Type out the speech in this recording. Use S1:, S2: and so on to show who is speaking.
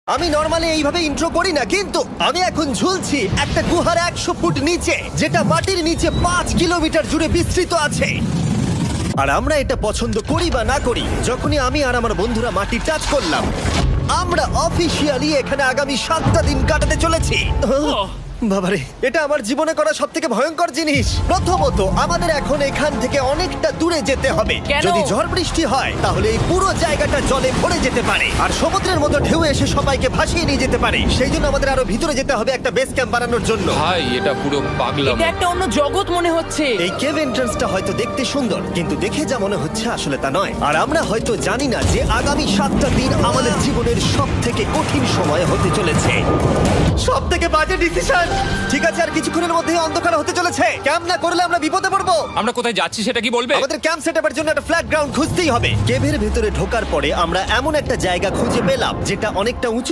S1: আমি নর্মালি এইভাবে ইন্ট্রো করি না, কিন্তু আমি এখন ঝুলছি একটা গুহার 100 ফুট নিচে, যেটা মাটির নিচে 5 কিলোমিটার জুড়ে বিস্তৃত আছে। আর আমরা এটা পছন্দ করি বা না করি, যখনই আমি আর আমার বন্ধুরা মাটি টাচ করলাম, আমরা অফিসিয়ালি এখানে আগামী 7টা দিন কাটাতে চলেছি। বাবারে, এটা আমার জীবনে করা সবথেকে ভয়ঙ্কর জিনিস। প্রথমত, আমাদের এখন এখান থেকে অনেকটা দূরে যেতে হবে।
S2: কেন?
S1: যদি ঝড় বৃষ্টি হয় তাহলে এই পুরো জায়গাটা জলে ভরে যেতে পারে, আর সমুদ্রের মতো ঢেউ এসে সবাইকে ভাসিয়ে নিয়ে যেতে পারে। সেই জন্য আমাদের আরো ভিতরে যেতে হবে একটা বেস ক্যাম্প বানানোর জন্য।
S3: ভাই এটা পুরো পাগলাম।
S2: এটা একটা অন্য জগৎ মনে হচ্ছে।
S1: এই কেভ এন্ট্রান্সটা হয়তো দেখতে সুন্দর, কিন্তু দেখে যা মনে হচ্ছে আসলে তা নয়। আর আমরা হয়তো জানি না যে আগামী 7টা দিন আমাদের জীবনের সব থেকে কঠিন সময় হতে চলেছে। সব থেকে বাজে ডিসিশন। ঠিক আছে, আর কিছুক্ষণের মধ্যেই অন্ধকার হতে চলেছে। ক্যাম্প না করলে আমরা বিপদে পড়বো।
S3: আমরা কোথায় যাচ্ছি সেটা কি বলবে?
S1: আমাদের ক্যাম্প সেটআপের জন্য একটা ফ্ল্যাট গ্রাউন্ড খুঁজতেই হবে। কেভের ভেতরে ঢোকার পরে আমরা এমন একটা জায়গা খুঁজে পেলাম যেটা অনেকটা উঁচু